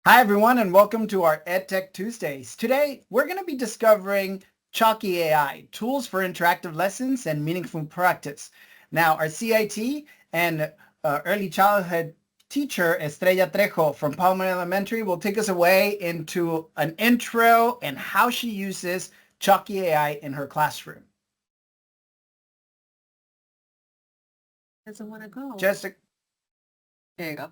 Hi everyone and welcome to our EdTech Tuesdays. Today we're going to be discovering Chalkie AI, tools for interactive lessons and meaningful practice. Now our CIT and early childhood teacher Estrella Trejo from Palmer Elementary will take us away into an intro and how she uses Chalkie AI in her classroom. Doesn't want to go. Jessica. There you go.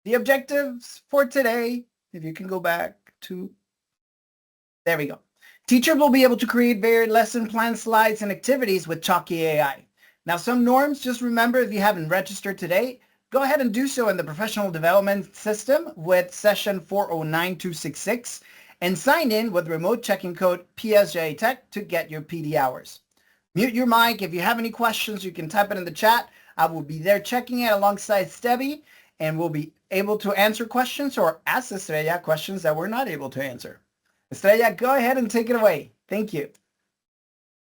The objectives for today, if you can go back to, there we go. Teachers will be able to create varied lesson plan slides and activities with Chalkie AI. Now, some norms, just remember if you haven't registered today, go ahead and do so in the professional development system with session 409266 and sign in with remote checking code PSJA Tech to get your PD hours. Mute your mic. If you have any questions, you can type it in the chat. I will be there checking it alongside Stebby, and we'll be able to answer questions or ask Estrella questions that we're not able to answer. Estrella, go ahead and take it away. Thank you.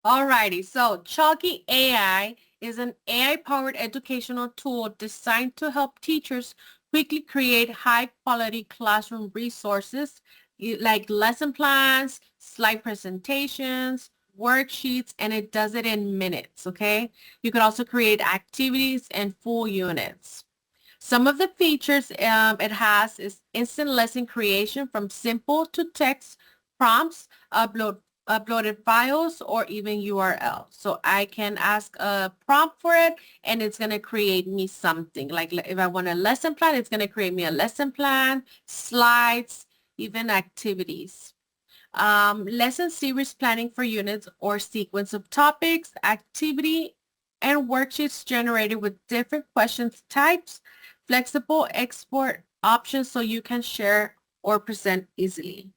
Alrighty, so Chalkie AI is an AI-powered educational tool designed to help teachers quickly create high-quality classroom resources like lesson plans, slide presentations, worksheets, and it does it in minutes, okay? You can also create activities and full units. Some of the features it has is instant lesson creation from simple to text prompts, uploaded files, or even URL. So I can ask a prompt for it and it's going to create me something. Like if I want a lesson plan, it's going to create me a lesson plan, slides, even activities. Lesson series planning for units or sequence of topics, activity, and worksheets generated with different questions types, flexible export options so you can share or present easily.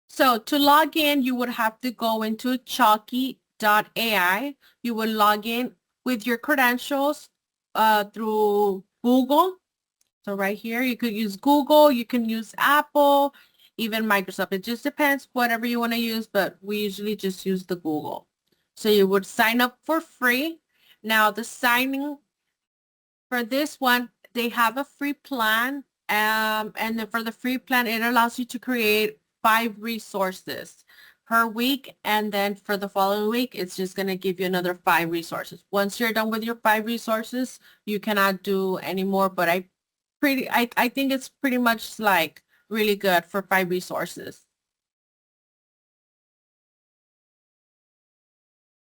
So to log in, you would have to go into chalkie.ai. You would log in with your credentials through Google. So right here, you could use Google, you can use Apple, even Microsoft. It just depends whatever you want to use, but we usually just use the Google. So you would sign up for free. Now the signing for this one, they have a free plan. And then for the free plan, it allows you to create 5 resources per week. And then for the following week, it's just going to give you another 5 resources. Once you're done with your 5 resources, you cannot do any more. But I think it's pretty much like really good for 5 resources.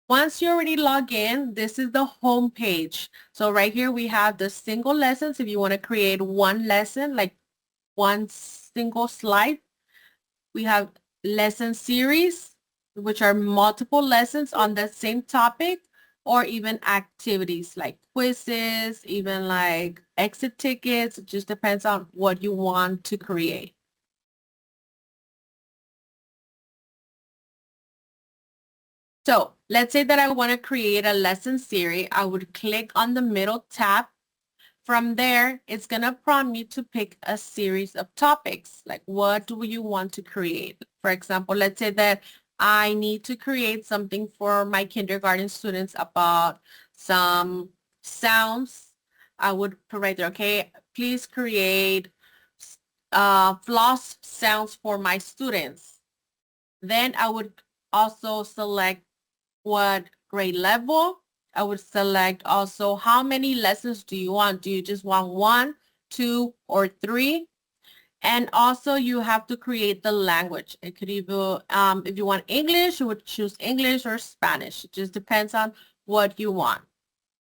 Once you already log in, this is the home page. So right here we have the single lessons. If you want to create one lesson, like one single slide, we have lesson series, which are multiple lessons on the same topic, or even activities like quizzes, even like exit tickets. It just depends on what you want to create. So let's say that I want to create a lesson series. I would click on the middle tab. From there, it's going to prompt me to pick a series of topics. Like, what do you want to create? For example, let's say that I need to create something for my kindergarten students about some sounds. I would put right there, okay, please create floss sounds for my students. Then I would also select what grade level. I would select also how many lessons do you want? Do you just want 1, 2, or 3? And also you have to create the language. It could either, if you want English, you would choose English or Spanish. It just depends on what you want.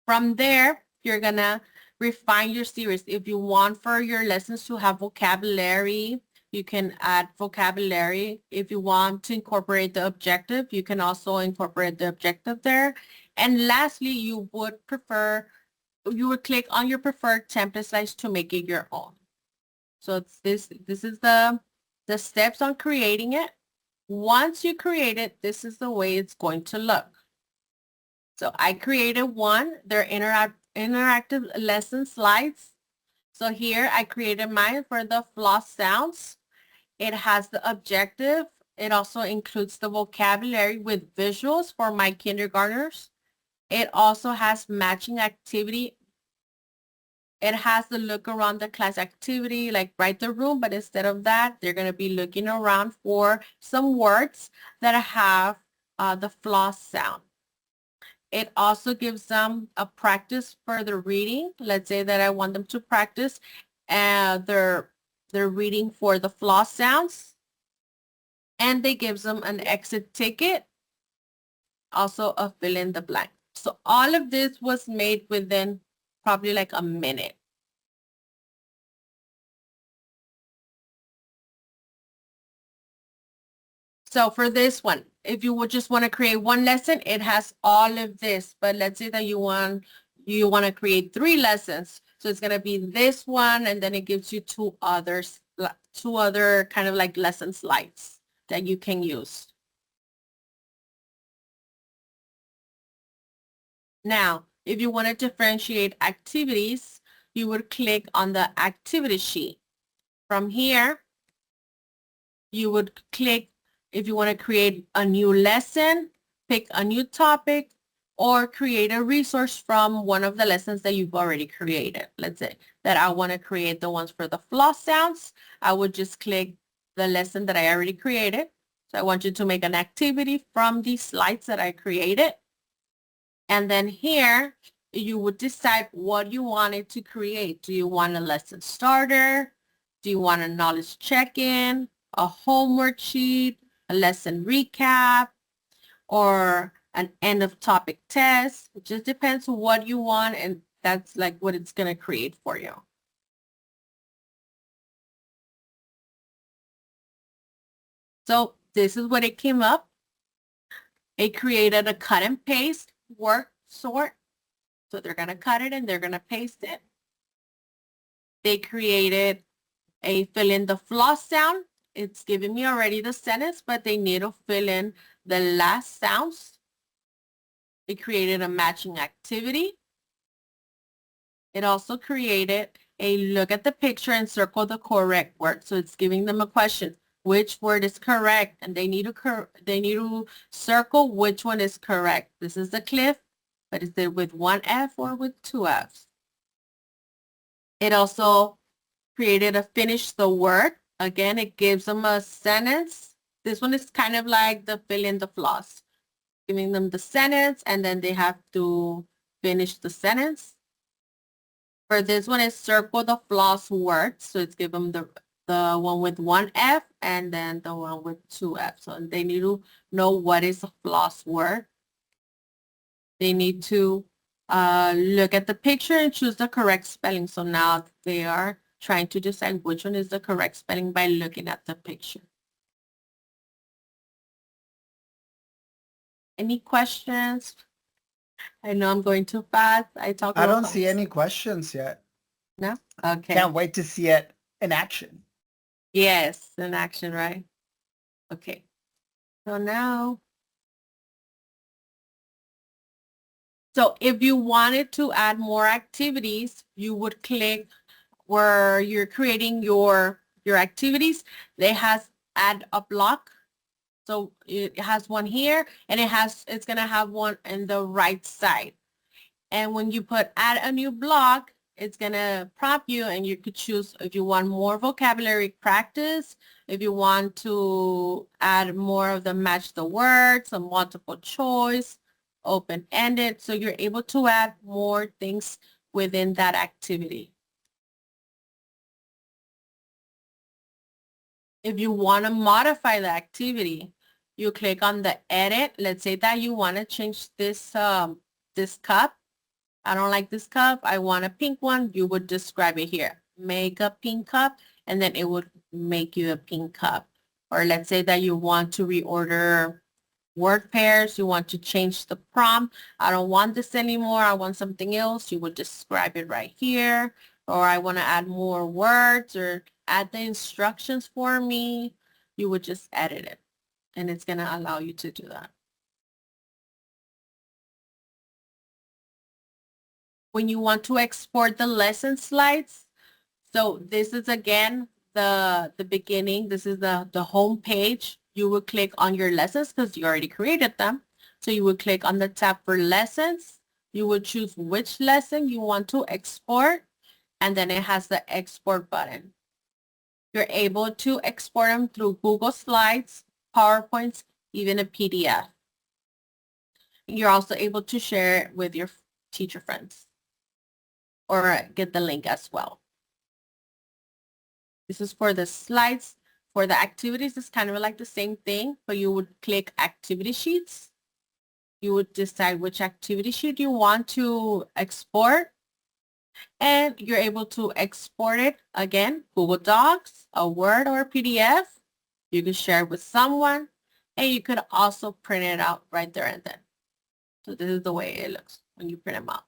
From there, you're gonna refine your series. If you want for your lessons to have vocabulary, you can add vocabulary. If you want to incorporate the objective, you can also incorporate the objective there. And lastly, you would click on your preferred template slides to make it your own. So this is the steps on creating it. Once you create it, this is the way it's going to look. So I created one. They're interactive lesson slides. So here I created mine for the floss sounds. It has the objective. It also includes the vocabulary with visuals for my kindergartners. It also has matching activity. It has the look around the class activity, like write the room, but instead of that, they're going to be looking around for some words that have the floss sound. It also gives them a practice for the reading. Let's say that I want them to practice their reading for the floss sounds. And they gives them an exit ticket, also a fill in the blank. So all of this was made within probably like a minute. So for this one, if you would just want to create one lesson, it has all of this. But let's say that you want to create 3 lessons. So it's going to be this one, and then it gives you 2 others, 2 other kind of like lesson slides that you can use. Now, if you want to differentiate activities, you would click on the activity sheet. From here, you would click if you want to create a new lesson, pick a new topic, or create a resource from one of the lessons that you've already created. Let's say that I want to create the ones for the floss sounds. I would just click the lesson that I already created. So I want you to make an activity from these slides that I created. And then here, you would decide what you wanted to create. Do you want a lesson starter? Do you want a knowledge check-in, a homework sheet, a lesson recap, or an end of topic test? It just depends on what you want, and that's like what it's going to create for you. So this is what it came up. It created a cut and paste work sort. So they're going to cut it and they're going to paste it. They created a fill in the floss sound. It's giving me already the sentence, but they need to fill in the last sounds. It created a matching activity. It also created a look at the picture and circle the correct word. So it's giving them a question. Which word is correct? And they need to circle which one is correct. This is the cliff, but is it with 1 F or with 2 Fs? It also created a finish the word. Again, it gives them a sentence. This one is kind of like the fill in the floss, giving them the sentence and then they have to finish the sentence. For this one is circle the floss word. So it's give them the one with 1 F and then the one with 2 F. So they need to know what is a floss word. They need to look at the picture and choose the correct spelling. So now they are trying to decide which one is the correct spelling by looking at the picture. Any questions? I know I'm going too fast. I don't see any questions yet. No? Okay. Can't wait to see it in action. Yes, in action, right? Okay. So now, so if you wanted to add more activities, you would click where you're creating your activities. They has add a block. So it has one here and it's going to have one in the right side. And when you put add a new block, it's going to prompt you and you could choose if you want more vocabulary practice, if you want to add more of the match the words, a multiple choice, open-ended. So you're able to add more things within that activity. If you want to modify the activity, you click on the edit. Let's say that you want to change this this cup. I don't like this cup. I want a pink one. You would describe it here. Make a pink cup, and then it would make you a pink cup. Or let's say that you want to reorder word pairs. You want to change the prompt. I don't want this anymore. I want something else. You would describe it right here. Or I want to add more words or add the instructions for me. You would just edit it, and it's going to allow you to do that. When you want to export the lesson slides, so this is again the beginning. This is the home page. You will click on your lessons because you already created them. So you will click on the tab for lessons. you would choose which lesson you want to export, and then it has the export button. You're able to export them through Google Slides, PowerPoints, even a PDF. You're also able to share it with your teacher friends or get the link as well. This is for the slides. For the activities, it's kind of like the same thing, but you would click activity sheets. You would decide which activity sheet you want to export, and you're able to export it again, Google Docs, a Word or a PDF. You can share it with someone, and you could also print it out right there and then. So this is the way it looks when you print them out.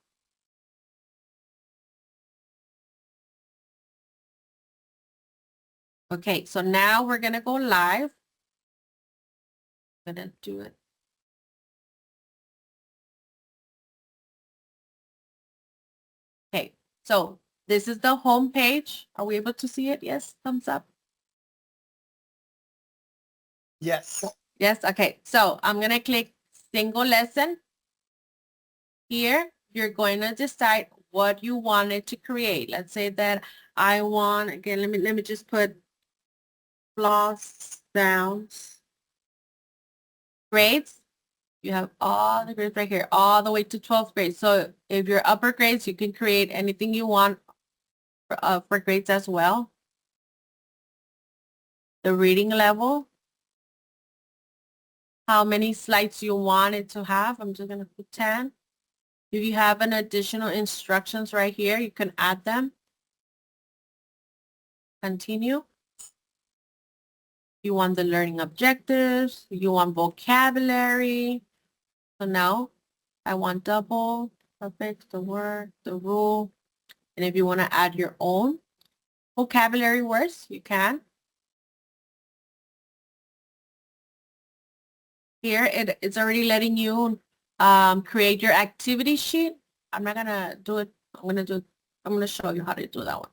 Okay, so now we're gonna go live. I'm gonna do it. Okay, so this is the home page. Are we able to see it? Yes, thumbs up. Yes. Yes, okay. So I'm gonna click single lesson. Here, you're going to decide what you wanted to create. Let's say that I want, again, let me just put floss sounds. Grades. You have all the grades right here, all the way to 12th grade. So if you're upper grades, you can create anything you want for grades as well. The reading level. How many slides you want it to have. I'm just going to put 10. If you have an additional instructions right here, you can add them. Continue. You want the learning objectives. You want vocabulary. So now I want double, suffix, the word, the rule. And if you want to add your own vocabulary words, you can. Here it's already letting you create your activity sheet. I'm not gonna do it. I'm gonna show you how to do that one.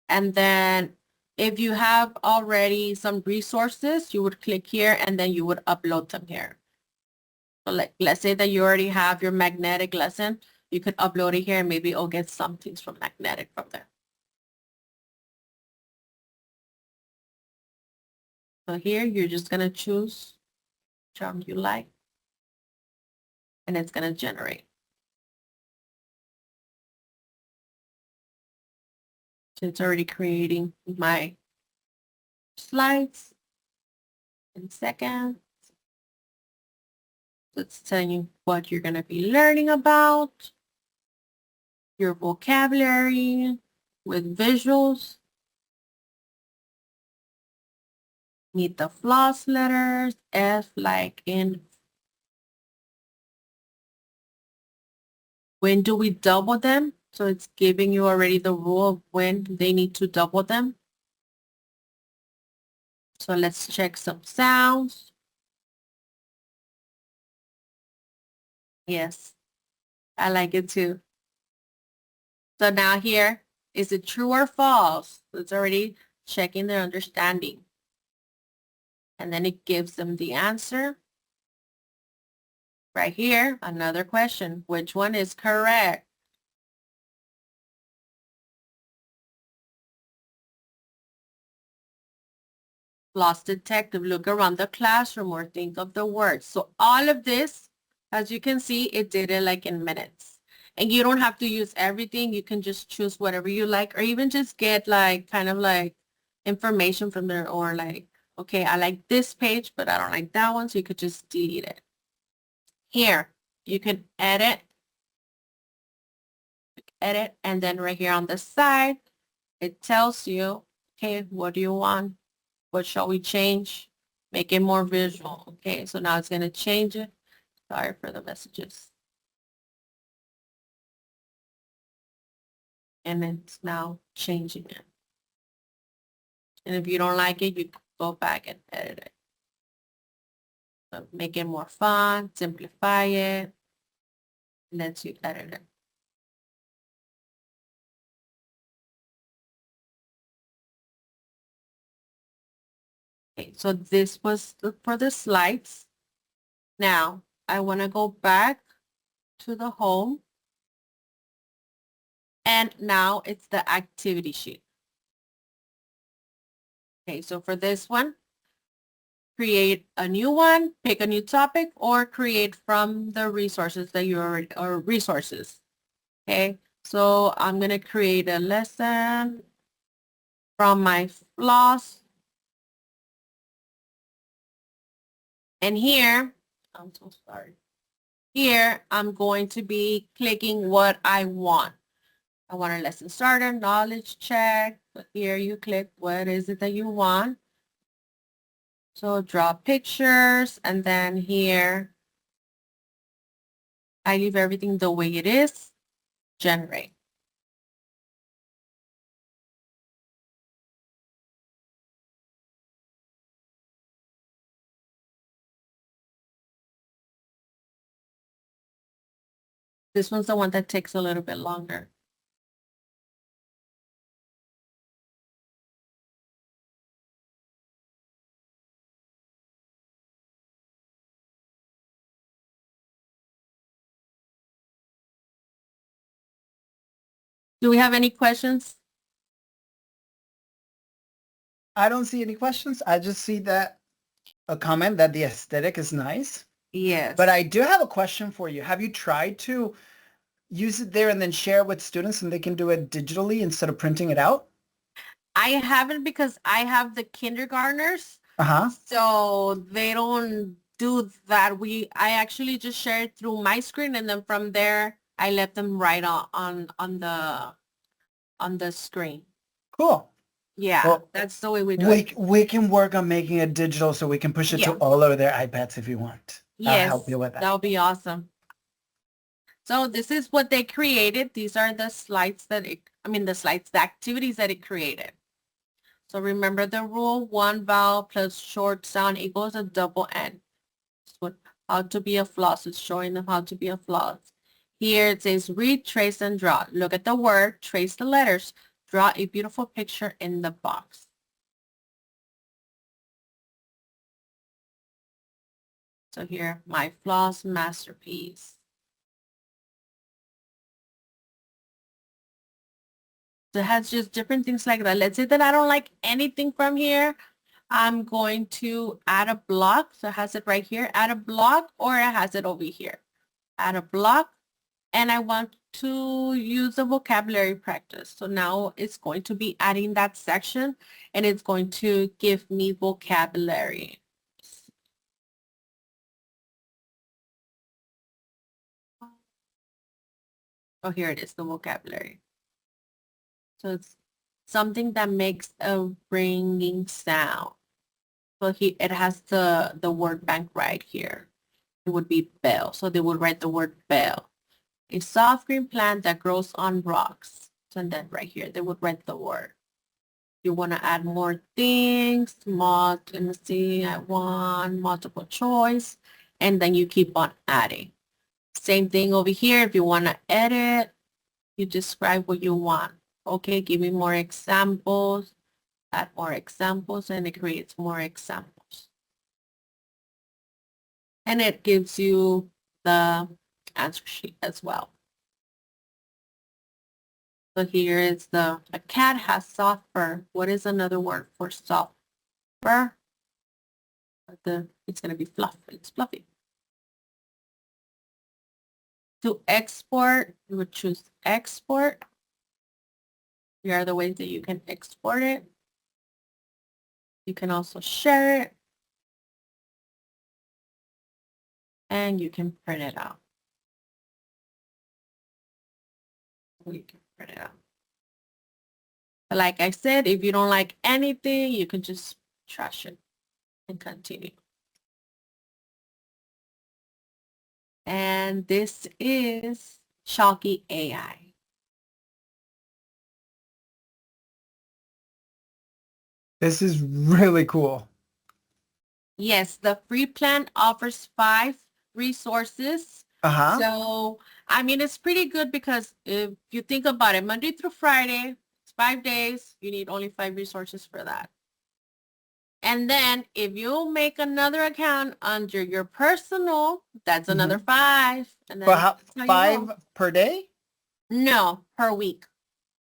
And then if you have already some resources, you would click here and then you would upload them here. So let's say that you already have your magnetic lesson, you could upload it here and maybe it'll get some things from magnetic from there. So here you're just gonna choose which one you like and it's gonna generate. So it's already creating my slides in seconds. So it's telling you what you're gonna be learning about, your vocabulary with visuals. Need the floss letters, F like in. When do we double them? So it's giving you already the rule of when they need to double them. So let's check some sounds. Yes, I like it too. So now here, is it true or false? It's already checking their understanding. And then it gives them the answer. Right here, another question. Which one is correct? Floss detective, look around the classroom or think of the words. So all of this, as you can see, it did it like in minutes. And you don't have to use everything. You can just choose whatever you like or even just get like kind of like information from there or like, okay, I like this page, but I don't like that one. So you could just delete it. Here, you can edit, and then right here on the side, it tells you, okay, what do you want? What shall we change? Make it more visual. Okay, so now it's going to change it. Sorry for the messages. And it's now changing it. And if you don't like it, you can go back and edit it. So make it more fun, simplify it, lets you edit it. Okay, so this was for the slides. Now, I want to go back to the home. And now it's the activity sheet. Okay, so for this one, create a new one, pick a new topic, or create from the resources that you already, or resources. Okay, so I'm going to create a lesson from my floss. And here, I'm so sorry. Here, I'm going to be clicking what I want. I want a lesson starter, knowledge check. But here you click what is it that you want. So draw pictures, and then here I leave everything the way it is, generate. This one's the one that takes a little bit longer. Do we have any questions? I don't see any questions. I just see that a comment that the aesthetic is nice. Yes. But I do have a question for you. Have you tried to use it there and then share it with students and they can do it digitally instead of printing it out? I haven't, because I have the kindergartners. Uh-huh. So they don't do that. I actually just share it through my screen, and then from there I let them write on the screen. Cool. Yeah, Well, that's the way we do it. We can work on making it digital so we can push it to Yeah. all over their iPads if you want. I'll Yes, help you with that. that'll be awesome. So this is what they created. These are the slides that the activities that it created. So remember the rule, one vowel plus short sound equals a double N. So how to be a floss. It's showing them how to be a floss. Here it says read, trace, and draw. Look at the word, trace the letters, draw a beautiful picture in the box. So here, my floss masterpiece. So it has just different things like that. Let's say that I don't like anything from here. I'm going to add a block. So it has it right here, add a block, or it has it over here. Add a block, and I want to use the vocabulary practice. So now it's going to be adding that section, and it's going to give me vocabulary. Oh, here it is, the vocabulary. So it's something that makes a ringing sound. So it has the word bank right here. It would be bell. So they would write the word bell. A soft green plant that grows on rocks. And then right here, they would write the word. You want to add more things, let me see, I want multiple choice, and then you keep on adding. Same thing over here. If you want to edit, you describe what you want. Okay, give me more examples, add more examples, and it creates more examples. And it gives you the answer sheet as well. So here is a cat has soft fur. What is another word for soft fur? It's going to be fluff. It's fluffy. To export, you would choose export. Here are the ways that you can export it. You can also share it. And you can print it out. You can print it out. But like I said, if you don't like anything, you can just trash it and continue. And this is Chalkie AI. This is really cool. Yes, the free plan offers 5 resources. Uh-huh. So, I mean, it's pretty good because if you think about it, Monday through Friday, it's 5 days. You need only 5 resources for that. And then if you make another account under your personal, that's another 5. And then But 5 per day? No, per week.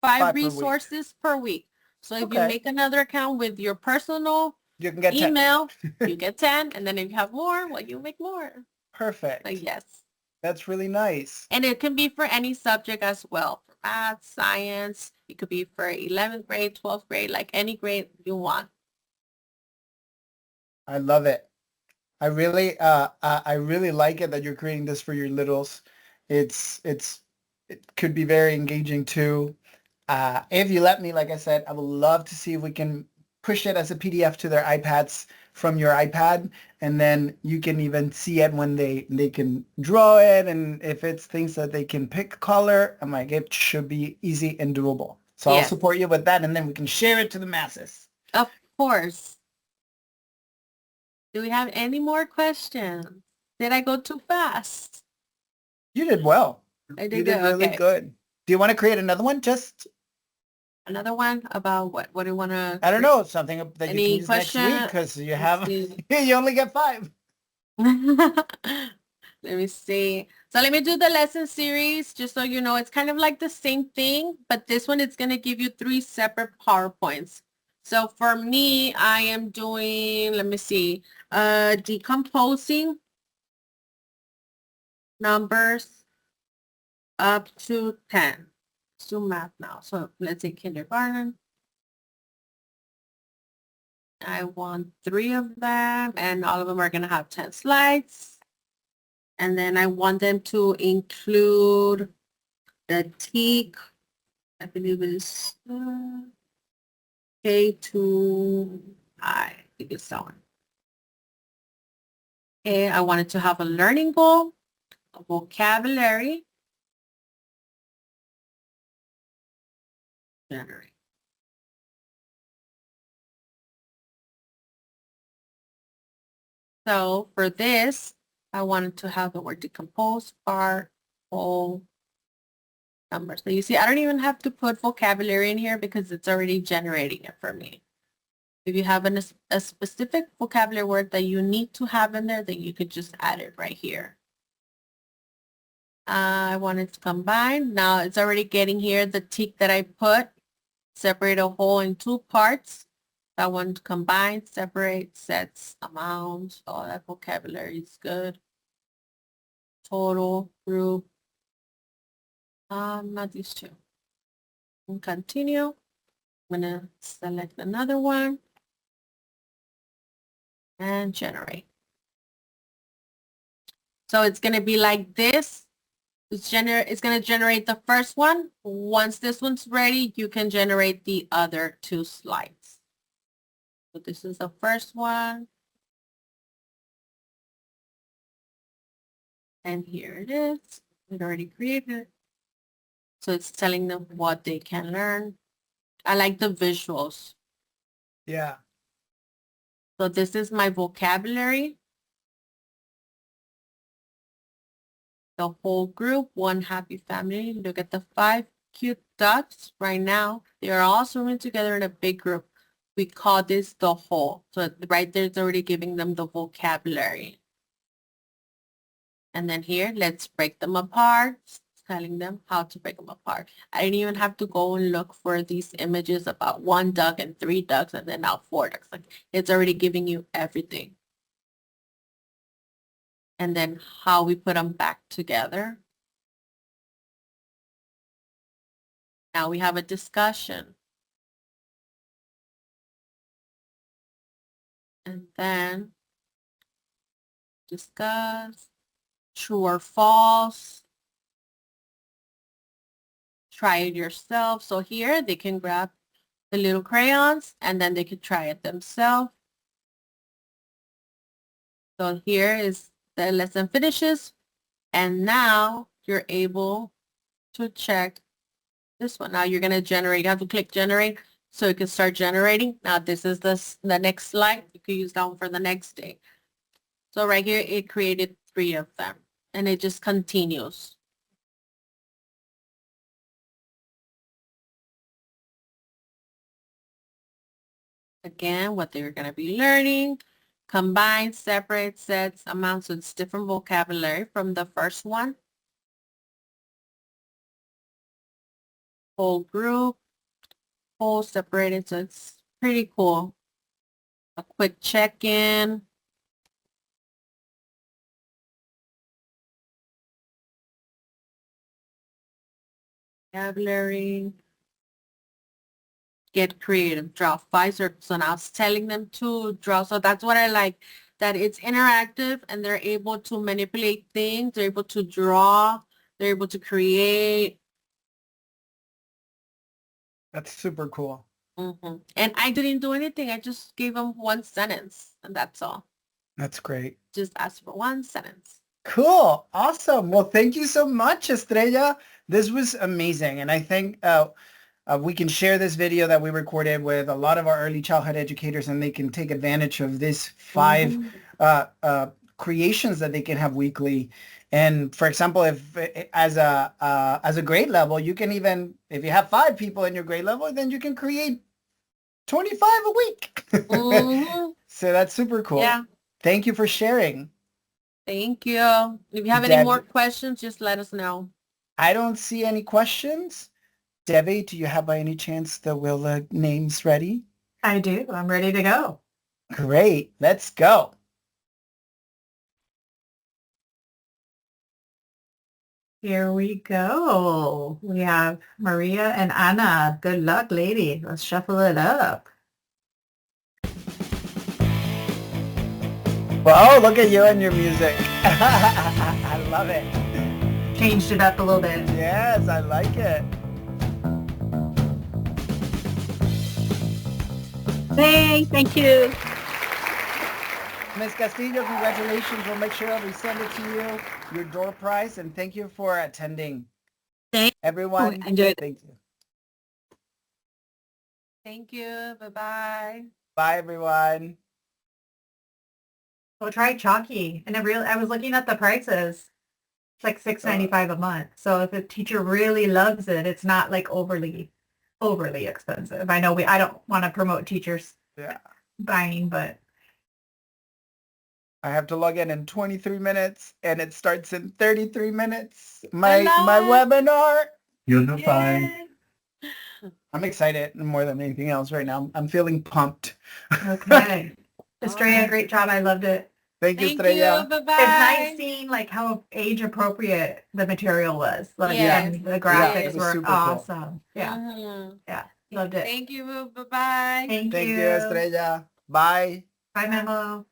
5 5 per week. resources per week. So if you Okay. make another account with your personal You can get 10. email, you get 10. And then if you have more, well, you make more. Perfect. But yes. That's really nice. And it can be for any subject as well. For math, science. It could be for 11th grade, 12th grade, like any grade you want. I love it. I really like it that you're creating this for your littles. It could be very engaging too. If you let me, like I said, I would love to see if we can push it as a PDF to their iPads from your iPad, and then you can even see it when they can draw it, and if it's things that they can pick color, I'm like, it should be easy and doable. So I'll support you with that, and then we can share it to the masses. Of course. Do we have any more questions? Did I go too fast? You did well. I did You good. did really good. Do you want to create another one? Just another one about what? What do you want to? I don't know, something that any you can use question? next week because you have you only get 5. Let me see. So let me do the lesson series just so you know. It's kind of like the same thing, but this one it's going to give you 3 separate PowerPoints. So for me, I am doing, let me see, decomposing numbers up to 10. Let's do math now. So let's say kindergarten. I want 3 of them, and all of them are going to have 10 slides. And then I want them to include the TEAC, I believe is K to I think it's that one. Okay, I wanted to have a learning goal, a vocabulary, generate. So for this, I wanted to have the word decompose, part, whole, number. So you see, I don't even have to put vocabulary in here because it's already generating it for me. If you have a specific vocabulary word that you need to have in there, then you could just add it right here. I wanted to combine. Now it's already getting here the tick that I put. Separate a whole in 2 parts. I want to combine, separate, sets, amounts. All that vocabulary is good. Total, group. Not these 2. And continue. I'm going to select another one and generate. So it's going to be like this. It's going to generate the first one. Once this one's ready, you can generate the other 2 slides. So this is the first one. And here it is. It already created it. So it's telling them what they can learn. I like the visuals. Yeah. So this is my vocabulary. The whole group, one happy family. Look at the 5 cute dots right now. They are all swimming together in a big group. We call this the whole. So right there, it's already giving them the vocabulary. And then here, let's break them apart. Telling them how to break them apart. I didn't even have to go and look for these images about 1 duck and 3 ducks and then now 4 ducks. Like, it's already giving you everything. And then how we put them back together. Now we have a discussion. And then discuss, true or false. Try it yourself. So here they can grab the little crayons and then they could try it themselves. So here is the lesson finishes. And now you're able to check this one. Now you're going to generate. You have to click generate so it can start generating. Now this is the next slide. You can use that one for the next day. So right here, it created 3 of them and it just continues. Again, what they're going to be learning, combine, separate, sets, amounts, so it's different vocabulary from the first one. whole group, whole separated. So it's pretty cool. A quick check-in. Vocabulary. Get creative, draw 5 circles. So now I was telling them to draw. So that's what I like, that it's interactive and they're able to manipulate things. They're able to draw. They're able to create. That's super cool. And I didn't do anything. I just gave them one sentence and that's all. That's great. Just ask for one sentence. Cool. Awesome. Well, thank you so much, Estrella. This was amazing. And I think we can share this video that we recorded with a lot of our early childhood educators, and they can take advantage of these 5 creations that they can have weekly. And for example, if as a grade level, you can even, if you have 5 people in your grade level, then you can create 25 a week. So that's super cool. Yeah. Thank you for sharing. Thank you. If you have any more questions, just let us know. I don't see any questions. Debbie, do you have by any chance the will names ready? I do. I'm ready to go. Great. Let's go. Here we go. We have Maria and Anna. Good luck, lady. Let's shuffle it up. Whoa, look at you and your music. I love it. Changed it up a little bit. Yes, I like it. Hey, thank you. Ms. Castillo, congratulations. We'll make sure we send it to you, your door prize, and thank you for attending. Thank everyone. you. Enjoy it. Thank you. Thank you. Bye-bye. Bye, everyone. We'll try Chalkie. And I was looking at the prices. It's like $6.95 a month. So if a teacher really loves it, it's not like overly expensive. I know I don't want to promote teachers buying, but I have to log in 23 minutes and it starts in 33 minutes. My webinar. You'll do fine. I'm excited more than anything else right now. I'm feeling pumped. Okay. Estrella, great job. I loved it. Thank you, Estrella. Bye-bye. It's nice seeing like how age appropriate the material was. Like and the graphics were super awesome. Cool. Yeah. Yeah. Loved it. Thank you. Bye-bye. Thank you, you. Estrella. Bye. Bye, Memo.